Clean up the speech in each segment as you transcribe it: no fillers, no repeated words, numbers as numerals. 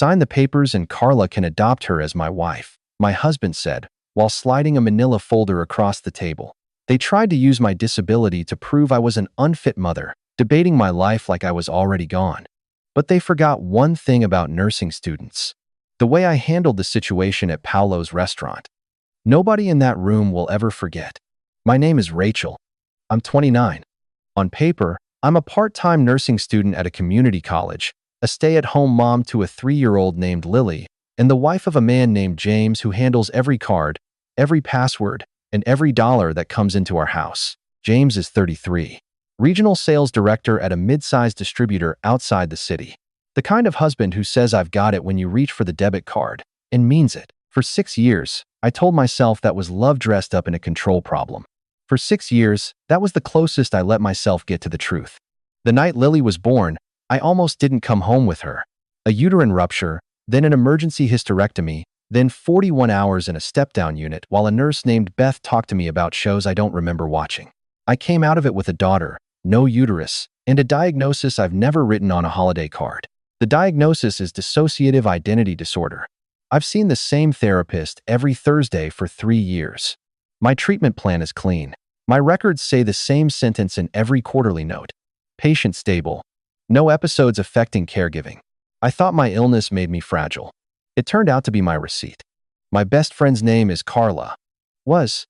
Sign the papers and Carla can adopt her as my wife, my husband said, while sliding a manila folder across the table. They tried to use my disability to prove I was an unfit mother, debating my life like I was already gone. But they forgot one thing about nursing students: the way I handled the situation at Paolo's restaurant. Nobody in that room will ever forget. My name is Rachel. I'm 29. On paper, I'm a part-time nursing student at a community college, a stay-at-home mom to a 3-year-old named Lily, and the wife of a man named James who handles every card, every password, and every dollar that comes into our house. James is 33. Regional sales director at a mid-sized distributor outside the city. The kind of husband who says I've got it when you reach for the debit card, and means it. For 6 years, I told myself that was love dressed up in a control problem. For 6 years, that was the closest I let myself get to the truth. The night Lily was born, I almost didn't come home with her. A uterine rupture, then an emergency hysterectomy, then 41 hours in a step-down unit while a nurse named Beth talked to me about shows I don't remember watching. I came out of it with a daughter, no uterus, and a diagnosis I've never written on a holiday card. The diagnosis is dissociative identity disorder. I've seen the same therapist every Thursday for 3 years. My treatment plan is clean. My records say the same sentence in every quarterly note. Patient stable. No episodes affecting caregiving. I thought my illness made me fragile. It turned out to be my receipt. My best friend's name is Carla. Was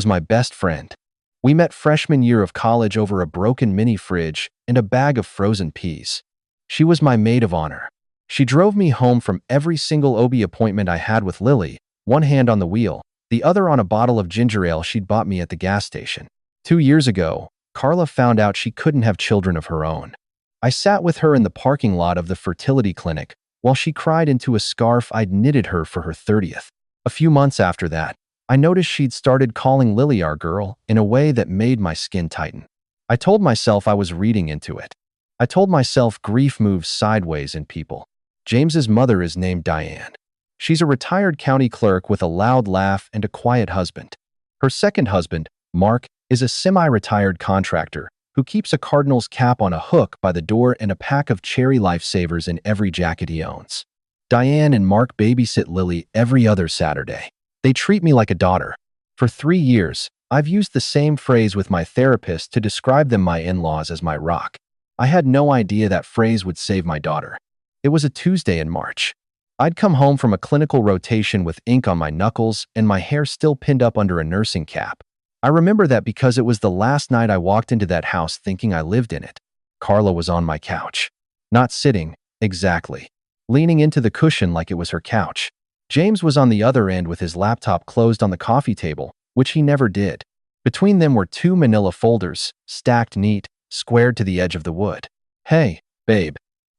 my best friend. We met freshman year of college over a broken mini fridge and a bag of frozen peas. She was my maid of honor. She drove me home from every single OB appointment I had with Lily, one hand on the wheel, the other on a bottle of ginger ale she'd bought me at the gas station. 2 years ago, Carla found out she couldn't have children of her own. I sat with her in the parking lot of the fertility clinic while she cried into a scarf I'd knitted her for her 30th. A few months after that, I noticed she'd started calling Lily our girl in a way that made my skin tighten. I told myself I was reading into it. I told myself grief moves sideways in people. James's mother is named Diane. She's a retired county clerk with a loud laugh and a quiet husband. Her second husband, Mark, is a semi-retired contractor who keeps a Cardinals cap on a hook by the door and a pack of Cherry Lifesavers in every jacket he owns. Diane and Mark babysit Lily every other Saturday. They treat me like a daughter. For 3 years, I've used the same phrase with my therapist to describe them, my in-laws, as my rock. I had no idea that phrase would save my daughter. It was a Tuesday in March. I'd come home from a clinical rotation with ink on my knuckles and my hair still pinned up under a nursing cap. I remember that because it was the last night I walked into that house thinking I lived in it. Carla was on my couch. Not sitting, exactly. Leaning into the cushion like it was her couch. James was on the other end with his laptop closed on the coffee table, which he never did. Between them were 2 manila folders, stacked neat, squared to the edge of the wood. "Hey, babe."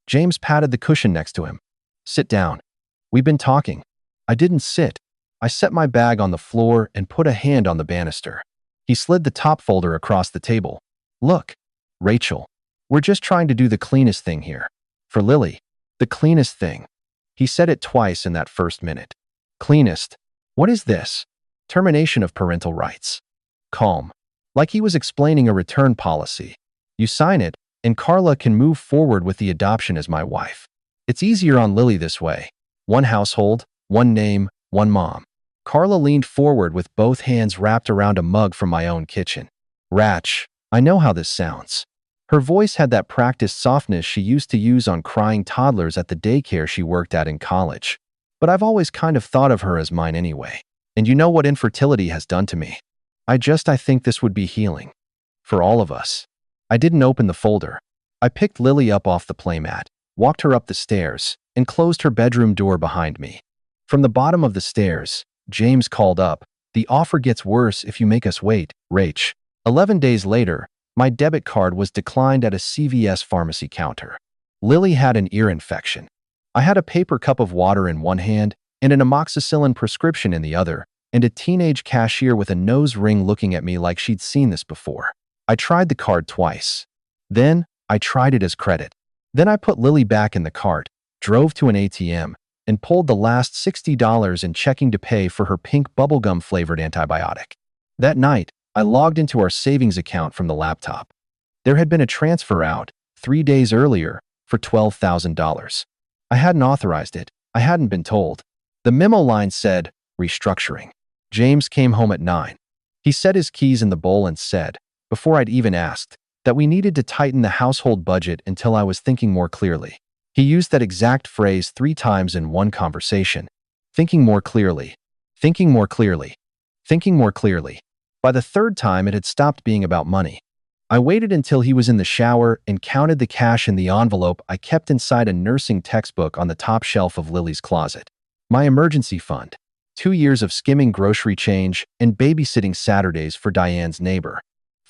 James patted the cushion next to him. "Sit down. We've been talking." I didn't sit. I set my bag on the floor and put a hand on the banister. He slid the top folder across the table. "Look, Rachel, we're just trying to do the cleanest thing here. For Lily, the cleanest thing." He said it twice in that first minute. Cleanest. What is this? Termination of parental rights. Calm. Like he was explaining a return policy. You sign it, and Carla can move forward with the adoption as my wife. It's easier on Lily this way. One household, one name, one mom. Carla leaned forward with both hands wrapped around a mug from my own kitchen. "Ratch, I know how this sounds." Her voice had that practiced softness she used to use on crying toddlers at the daycare she worked at in college. But I've always kind of thought of her as mine anyway. And you know what infertility has done to me? I think this would be healing. For all of us. I didn't open the folder. I picked Lily up off the playmat, walked her up the stairs, and closed her bedroom door behind me. From the bottom of the stairs, James called up, "The offer gets worse if you make us wait, Rach." 11 days later, my debit card was declined at a CVS pharmacy counter. Lily had an ear infection. I had a paper cup of water in one hand and an amoxicillin prescription in the other, and a teenage cashier with a nose ring looking at me like she'd seen this before. I tried the card twice. Then, I tried it as credit. Then I put Lily back in the cart, drove to an ATM, and pulled the last $60 in checking to pay for her pink bubblegum-flavored antibiotic. That night, I logged into our savings account from the laptop. There had been a transfer out, 3 days earlier, for $12,000. I hadn't authorized it. I hadn't been told. The memo line said, restructuring. James came home at 9. He set his keys in the bowl and said, before I'd even asked, that we needed to tighten the household budget until I was thinking more clearly. He used that exact phrase 3 times in one conversation. Thinking more clearly. Thinking more clearly. Thinking more clearly. By the 3rd time, it had stopped being about money. I waited until he was in the shower and counted the cash in the envelope I kept inside a nursing textbook on the top shelf of Lily's closet. My emergency fund. 2 years of skimming grocery change and babysitting Saturdays for Diane's neighbor.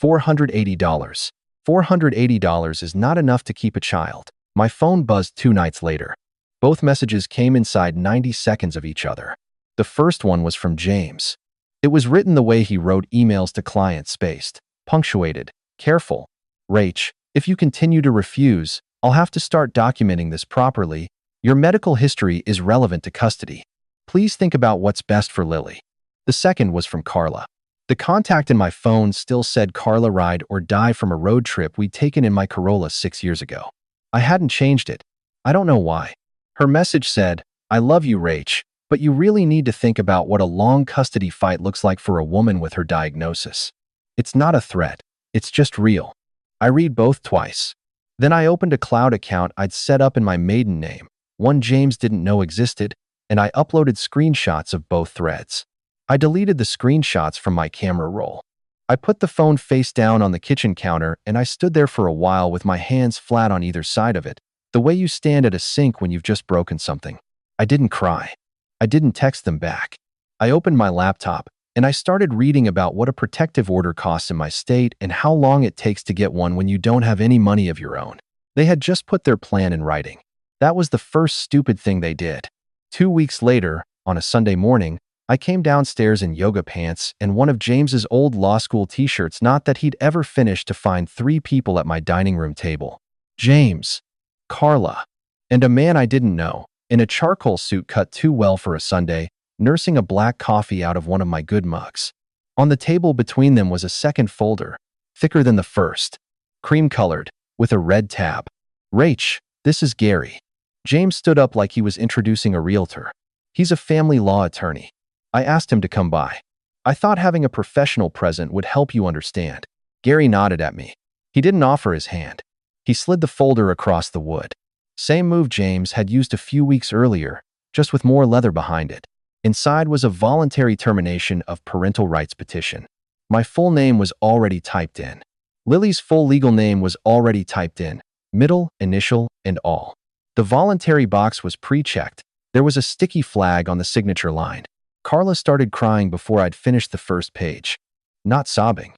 $480. $480 is not enough to keep a child. My phone buzzed 2 nights later. Both messages came inside 90 seconds of each other. The first one was from James. It was written the way he wrote emails to clients, spaced, punctuated, careful. Rach, if you continue to refuse, I'll have to start documenting this properly. Your medical history is relevant to custody. Please think about what's best for Lily. The second was from Carla. The contact in my phone still said Carla ride or die from a road trip we'd taken in my Corolla 6 years ago. I hadn't changed it. I don't know why. Her message said, I love you, Rach, but you really need to think about what a long custody fight looks like for a woman with her diagnosis. It's not a threat. It's just real. I read both twice. Then I opened a cloud account I'd set up in my maiden name, one James didn't know existed, and I uploaded screenshots of both threads. I deleted the screenshots from my camera roll. I put the phone face down on the kitchen counter and I stood there for a while with my hands flat on either side of it, the way you stand at a sink when you've just broken something. I didn't cry. I didn't text them back. I opened my laptop and I started reading about what a protective order costs in my state and how long it takes to get one when you don't have any money of your own. They had just put their plan in writing. That was the first stupid thing they did. 2 weeks later, on a Sunday morning, I came downstairs in yoga pants and one of James's old law school t-shirts, not that he'd ever finished, to find 3 people at my dining room table. James, Carla, and a man I didn't know, in a charcoal suit cut too well for a Sunday, nursing a black coffee out of one of my good mugs. On the table between them was a second folder, thicker than the first, cream-colored, with a red tab. Rach, this is Gary. James stood up like he was introducing a realtor. He's a family law attorney. I asked him to come by. I thought having a professional present would help you understand. Gary nodded at me. He didn't offer his hand. He slid the folder across the wood. Same move James had used a few weeks earlier, just with more leather behind it. Inside was a voluntary termination of parental rights petition. My full name was already typed in. Lily's full legal name was already typed in, middle, initial, and all. The voluntary box was pre-checked. There was a sticky flag on the signature line. Carla started crying before I'd finished the first page. Not sobbing.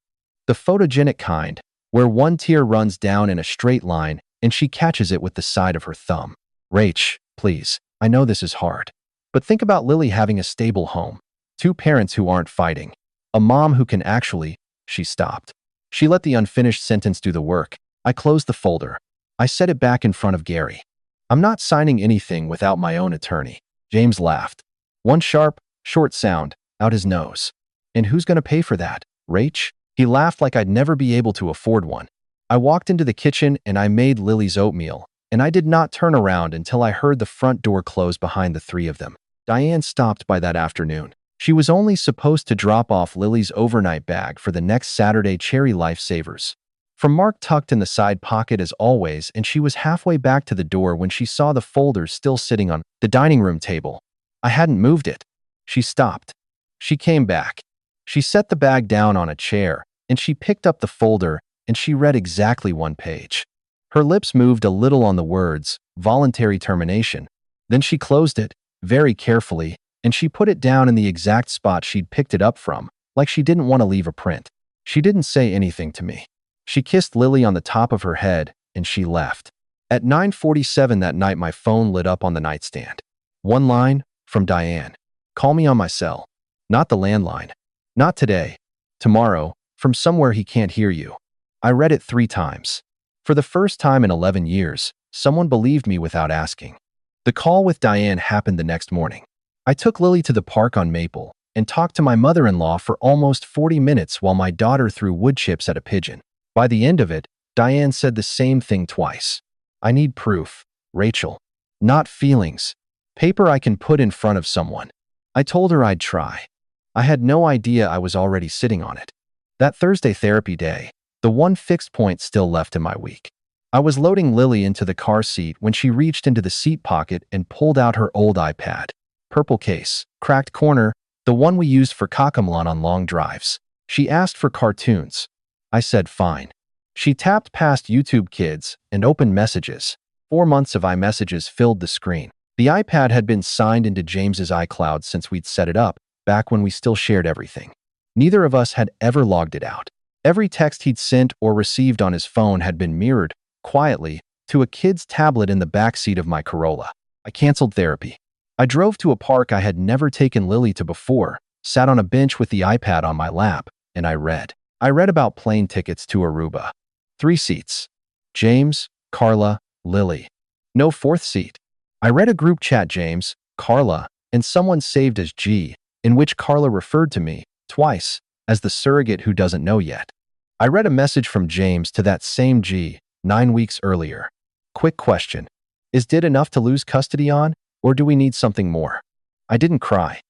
The photogenic kind, where one tear runs down in a straight line and she catches it with the side of her thumb. Rach, please, I know this is hard. But think about Lily having a stable home. 2 parents who aren't fighting. A mom who can actually. She stopped. She let the unfinished sentence do the work. I closed the folder. I set it back in front of Gary. I'm not signing anything without my own attorney. James laughed. One sharp, short sound, out his nose. And who's going to pay for that, Rach? He laughed like I'd never be able to afford one. I walked into the kitchen and I made Lily's oatmeal, and I did not turn around until I heard the front door close behind the 3 of them. Diane stopped by that afternoon. She was only supposed to drop off Lily's overnight bag for the next Saturday Cherry Lifesavers. From Mark tucked in the side pocket as always, and she was halfway back to the door when she saw the folders still sitting on the dining room table. I hadn't moved it. She stopped. She came back. She set the bag down on a chair, and she picked up the folder, and she read exactly 1 page. Her lips moved a little on the words, voluntary termination. Then she closed it, very carefully, and she put it down in the exact spot she'd picked it up from, like she didn't want to leave a print. She didn't say anything to me. She kissed Lily on the top of her head, and she left. At 9:47 that night, my phone lit up on the nightstand. 1 line, from Diane. Call me on my cell. Not the landline. Not today. Tomorrow, from somewhere he can't hear you. I read it 3 times. For the first time in 11 years, someone believed me without asking. The call with Diane happened the next morning. I took Lily to the park on Maple and talked to my mother-in-law for almost 40 minutes while my daughter threw wood chips at a pigeon. By the end of it, Diane said the same thing twice. I need proof, Rachel. not feelings. Paper I can put in front of someone. I told her I'd try. I had no idea I was already sitting on it. That Thursday therapy day, the one fixed point still left in my week. I was loading Lily into the car seat when she reached into the seat pocket and pulled out her old iPad. Purple case, cracked corner, the one we used for Kakamlan on long drives. She asked for cartoons. I said fine. She tapped past YouTube Kids and opened Messages. 4 months of iMessages filled the screen. The iPad had been signed into James's iCloud since we'd set it up, back when we still shared everything. Neither of us had ever logged it out. Every text he'd sent or received on his phone had been mirrored, quietly, to a kid's tablet in the backseat of my Corolla. I canceled therapy. I drove to a park I had never taken Lily to before, sat on a bench with the iPad on my lap, and I read. I read about plane tickets to Aruba. 3 seats. James, Carla, Lily. No 4th seat. I read a group chat James, Carla, and someone saved as G, in which Carla referred to me, twice, as the surrogate who doesn't know yet. I read a message from James to that same G, 9 weeks earlier. Quick question. Is DID enough to lose custody on, or do we need something more? I didn't cry.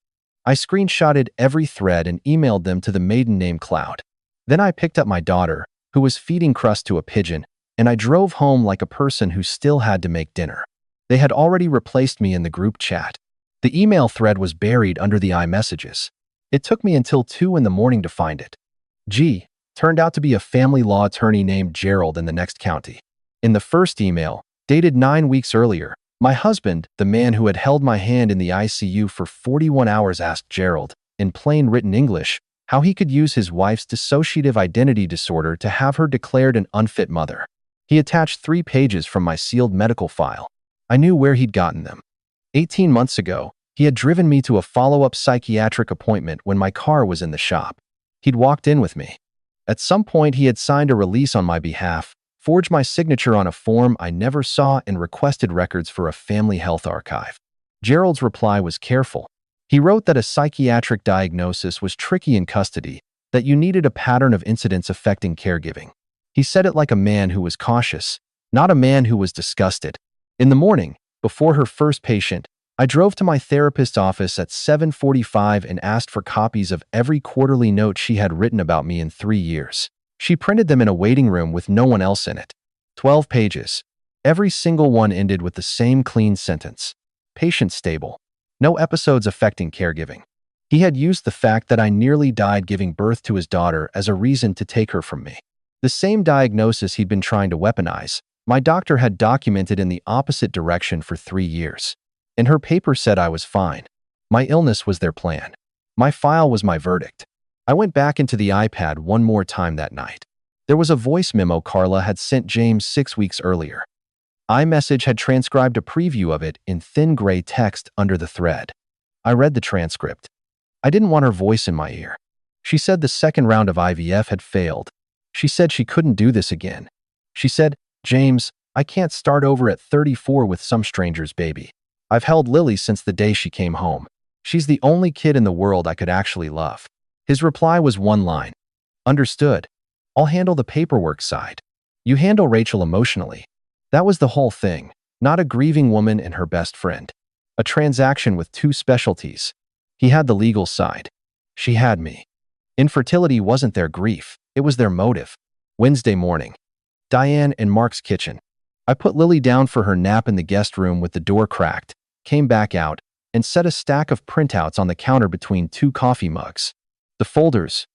I screenshotted every thread and emailed them to the maiden name cloud. Then I picked up my daughter, who was feeding crust to a pigeon, and I drove home like a person who still had to make dinner. They had already replaced me in the group chat. The email thread was buried under the iMessages. It took me until 2 in the morning to find it. G turned out to be a family law attorney named Gerald in the next county. In the first email, dated 9 weeks earlier, my husband, the man who had held my hand in the ICU for 41 hours, asked Gerald, in plain written English, how he could use his wife's dissociative identity disorder to have her declared an unfit mother. He attached 3 pages from my sealed medical file. I knew where he'd gotten them. 18 months ago, he had driven me to a follow-up psychiatric appointment when my car was in the shop. He'd walked in with me. At some point, he had signed a release on my behalf, forged my signature on a form I never saw, and requested records for a family health archive. Gerald's reply was careful. He wrote that a psychiatric diagnosis was tricky in custody, that you needed a pattern of incidents affecting caregiving. He said it like a man who was cautious, not a man who was disgusted. In the morning, before her first patient, I drove to my therapist's office at 7:45 and asked for copies of every quarterly note she had written about me in 3 years. She printed them in a waiting room with no one else in it. 12 pages. Every single one ended with the same clean sentence. Patient stable. No episodes affecting caregiving. He had used the fact that I nearly died giving birth to his daughter as a reason to take her from me. The same diagnosis he'd been trying to weaponize, my doctor had documented in the opposite direction for 3 years. And her paper said I was fine. My illness was their plan. My file was my verdict. I went back into the iPad one more time that night. There was a voice memo Carla had sent James 6 weeks earlier. iMessage had transcribed a preview of it in thin gray text under the thread. I read the transcript. I didn't want her voice in my ear. She said the second round of IVF had failed. She said she couldn't do this again. She said, James, I can't start over at 34 with some stranger's baby. I've held Lily since the day she came home. She's the only kid in the world I could actually love. His reply was one line. Understood. I'll handle the paperwork side. You handle Rachel emotionally. That was the whole thing, not a grieving woman and her best friend. A transaction with 2 specialties. He had the legal side. She had me. Infertility wasn't their grief, it was their motive. Wednesday morning. Diane in Mark's kitchen. I put Lily down for her nap in the guest room with the door cracked, came back out, and set a stack of printouts on the counter between 2 coffee mugs. The folders,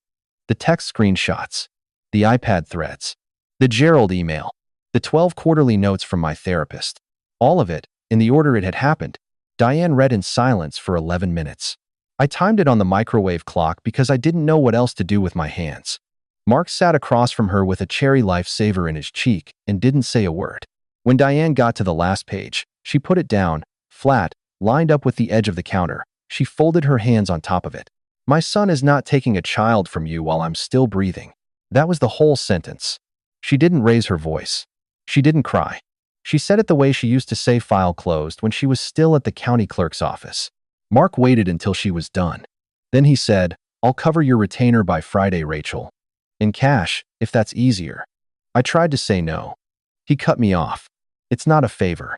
the text screenshots, the iPad threads, the Gerald email, the 12 quarterly notes from my therapist. All of it, in the order it had happened. Diane read in silence for 11 minutes. I timed it on the microwave clock because I didn't know what else to do with my hands. Mark sat across from her with a cherry lifesaver in his cheek and didn't say a word. When Diane got to the last page, she put it down, flat, lined up with the edge of the counter. She folded her hands on top of it. My son is not taking a child from you while I'm still breathing. That was the whole sentence. She didn't raise her voice. She didn't cry. She said it the way she used to say file closed when she was still at the county clerk's office. Mark waited until she was done. Then he said, I'll cover your retainer by Friday, Rachel. In cash, if that's easier. I tried to say no. He cut me off. It's not a favor.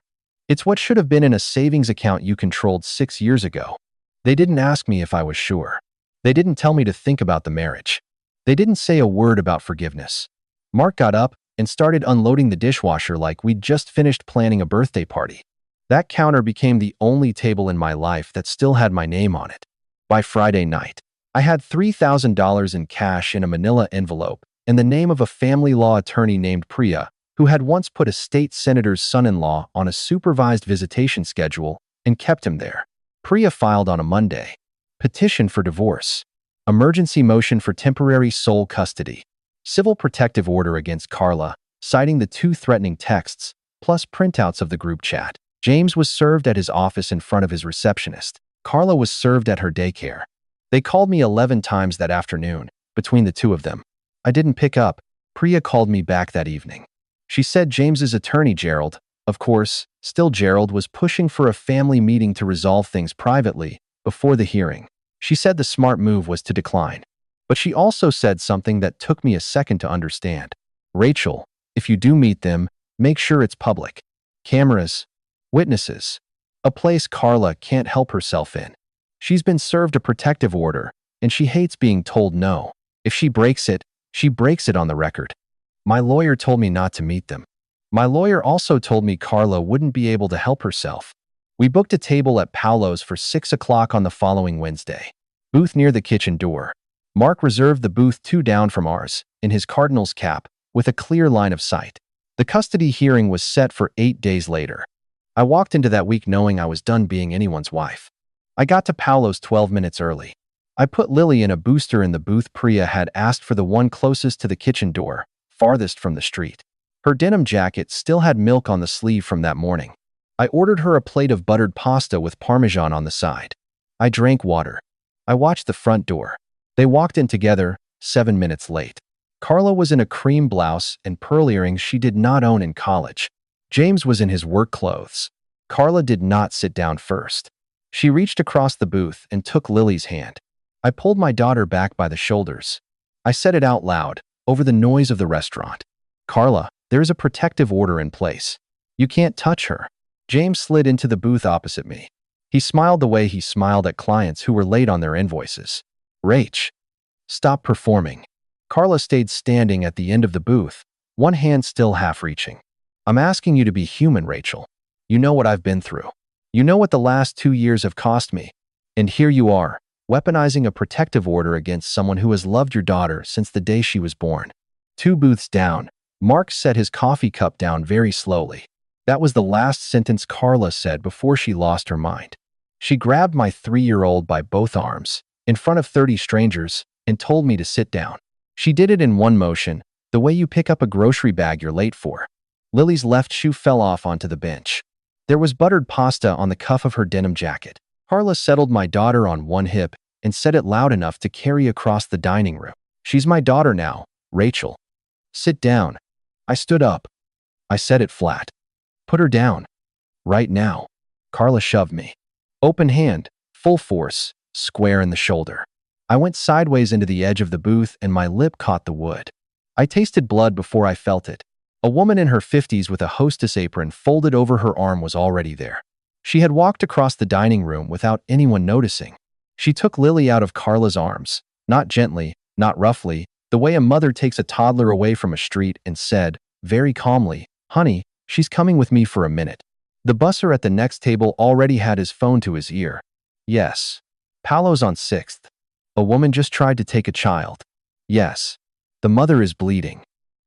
It's what should have been in a savings account you controlled 6 years ago. They didn't ask me if I was sure. They didn't tell me to think about the marriage. They didn't say a word about forgiveness. Mark got up and started unloading the dishwasher like we'd just finished planning a birthday party. That counter became the only table in my life that still had my name on it. By Friday night, I had $3,000 in cash in a manila envelope and the name of a family law attorney named Priya, who had once put a state senator's son-in-law on a supervised visitation schedule and kept him there. Priya filed on a Monday. Petition for divorce. Emergency motion for temporary sole custody. Civil protective order against Carla, citing the 2 threatening texts, plus printouts of the group chat. James was served at his office in front of his receptionist. Carla was served at her daycare. They called me 11 times that afternoon, between the two of them. I didn't pick up. Priya called me back that evening. She said James's attorney, Gerald, of course, still Gerald, was pushing for a family meeting to resolve things privately before the hearing. She said the smart move was to decline. But she also said something that took me a second to understand. Rachel, if you do meet them, make sure it's public. Cameras, witnesses, a place Carla can't help herself in. She's been served a protective order, and she hates being told no. If she breaks it, she breaks it on the record. My lawyer told me not to meet them. My lawyer also told me Carla wouldn't be able to help herself. We booked a table at Paolo's for 6 o'clock on the following Wednesday. Booth near the kitchen door. Mark reserved the booth 2 down from ours, in his Cardinals cap, with a clear line of sight. The custody hearing was set for 8 days later. I walked into that week knowing I was done being anyone's wife. I got to Paolo's 12 minutes early. I put Lily in a booster in the booth. Priya had asked for the one closest to the kitchen door, farthest from the street. Her denim jacket still had milk on the sleeve from that morning. I ordered her a plate of buttered pasta with Parmesan on the side. I drank water. I watched the front door. They walked in together, 7 minutes late. Carla was in a cream blouse and pearl earrings she did not own in college. James was in his work clothes. Carla did not sit down first. She reached across the booth and took Lily's hand. I pulled my daughter back by the shoulders. I said it out loud, over the noise of the restaurant. Carla, there is a protective order in place. You can't touch her. James slid into the booth opposite me. He smiled the way he smiled at clients who were late on their invoices. Rach, stop performing. Carla stayed standing at the end of the booth, one hand still half-reaching. I'm asking you to be human, Rachel. You know what I've been through. You know what the last 2 years have cost me. And here you are, weaponizing a protective order against someone who has loved your daughter since the day she was born. 2 booths down, Mark set his coffee cup down very slowly. That was the last sentence Carla said before she lost her mind. She grabbed my 3-year-old by both arms, in front of 30 strangers, and told me to sit down. She did it in one motion, the way you pick up a grocery bag you're late for. Lily's left shoe fell off onto the bench. There was buttered pasta on the cuff of her denim jacket. Carla settled my daughter on one hip and said it loud enough to carry across the dining room. She's my daughter now, Rachel. Sit down. I stood up. I said it flat. Put her down. Right now. Carla shoved me. Open hand, full force, square in the shoulder. I went sideways into the edge of the booth and my lip caught the wood. I tasted blood before I felt it. A woman in her 50s with a hostess apron folded over her arm was already there. She had walked across the dining room without anyone noticing. She took Lily out of Carla's arms, not gently, not roughly, the way a mother takes a toddler away from a street, and said, very calmly, "Honey, she's coming with me for a minute." The busser at the next table already had his phone to his ear. Yes. Paolo's on 6th. A woman just tried to take a child. Yes. The mother is bleeding.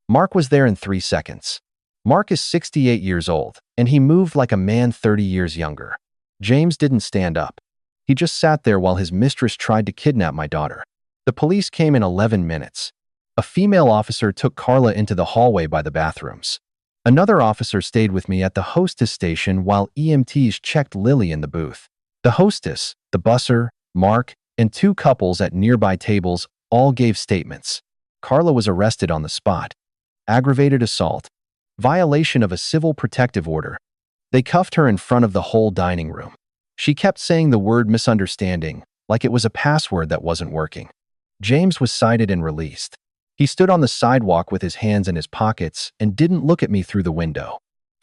Mark was there in 3 seconds. Mark is 68 years old, and he moved like a man 30 years younger. James didn't stand up. He just sat there while his mistress tried to kidnap my daughter. The police came in 11 minutes. A female officer took Carla into the hallway by the bathrooms. Another officer stayed with me at the hostess station while EMTs checked Lily in the booth. The hostess, the busser, Mark, and 2 couples at nearby tables all gave statements. Carla was arrested on the spot. Aggravated assault. Violation of a civil protective order. They cuffed her in front of the whole dining room. She kept saying the word misunderstanding, like it was a password that wasn't working. James was cited and released. He stood on the sidewalk with his hands in his pockets and didn't look at me through the window.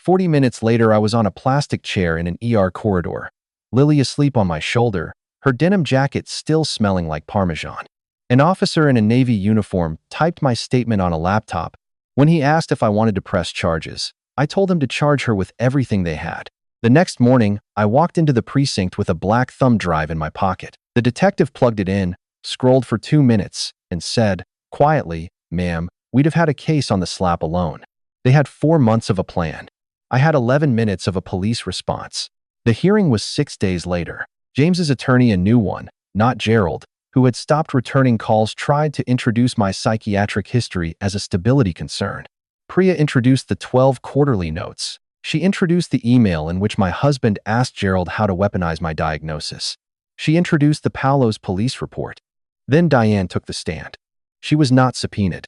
40 minutes later, I was on a plastic chair in an ER corridor, Lily asleep on my shoulder, her denim jacket still smelling like Parmesan. An officer in a Navy uniform typed my statement on a laptop. When he asked if I wanted to press charges, I told him to charge her with everything they had. The next morning, I walked into the precinct with a black thumb drive in my pocket. The detective plugged it in, scrolled for 2 minutes, and said, quietly, "Ma'am, we'd have had a case on the slap alone." They had 4 months of a plan. I had 11 minutes of a police response. The hearing was 6 days later. James's attorney, a new one, not Gerald, who had stopped returning calls, tried to introduce my psychiatric history as a stability concern. Priya introduced the 12 quarterly notes. She introduced the email in which my husband asked Gerald how to weaponize my diagnosis. She introduced the Paolo's police report. Then Diane took the stand. She was not subpoenaed.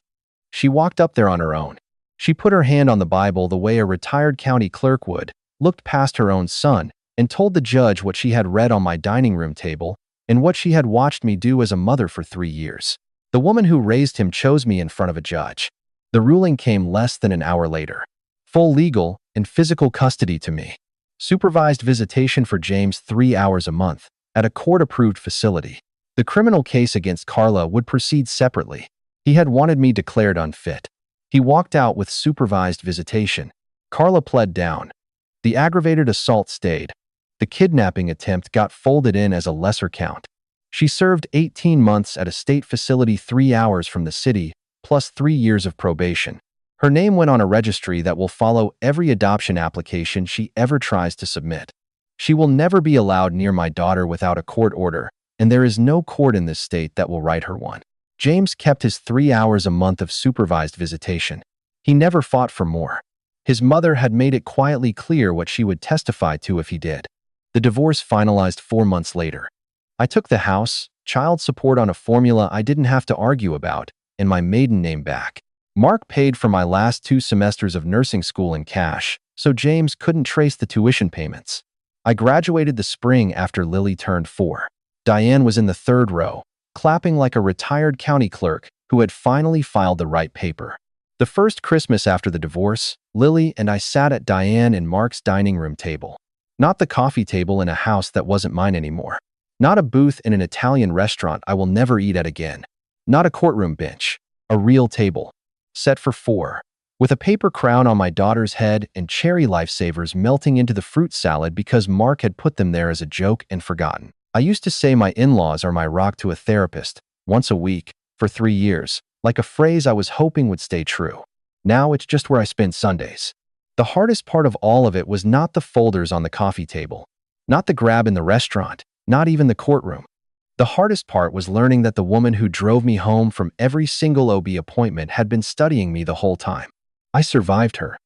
She walked up there on her own. She put her hand on the Bible the way a retired county clerk would, looked past her own son, and told the judge what she had read on my dining room table and what she had watched me do as a mother for 3 years. The woman who raised him chose me in front of a judge. The ruling came less than an hour later. Full legal and physical custody to me. Supervised visitation for James 3 hours a month at a court-approved facility. The criminal case against Carla would proceed separately. He had wanted me declared unfit. He walked out with supervised visitation. Carla pled down. The aggravated assault stayed. The kidnapping attempt got folded in as a lesser count. She served 18 months at a state facility 3 hours from the city, plus 3 years of probation. Her name went on a registry that will follow every adoption application she ever tries to submit. She will never be allowed near my daughter without a court order, and there is no court in this state that will write her one. James kept his 3 hours a month of supervised visitation. He never fought for more. His mother had made it quietly clear what she would testify to if he did. The divorce finalized 4 months later. I took the house, child support on a formula I didn't have to argue about, and my maiden name back. Mark paid for my last 2 semesters of nursing school in cash, so James couldn't trace the tuition payments. I graduated the spring after Lily turned 4. Diane was in the 3rd row, clapping like a retired county clerk who had finally filed the right paper. The first Christmas after the divorce, Lily and I sat at Diane and Mark's dining room table. Not the coffee table in a house that wasn't mine anymore. Not a booth in an Italian restaurant I will never eat at again. Not a courtroom bench. A real table. Set for 4. With a paper crown on my daughter's head and cherry lifesavers melting into the fruit salad because Mark had put them there as a joke and forgotten. I used to say my in-laws are my rock to a therapist, once a week, for 3 years, like a phrase I was hoping would stay true. Now it's just where I spend Sundays. The hardest part of all of it was not the folders on the coffee table, not the grab in the restaurant, not even the courtroom. The hardest part was learning that the woman who drove me home from every single OB appointment had been studying me the whole time. I survived her.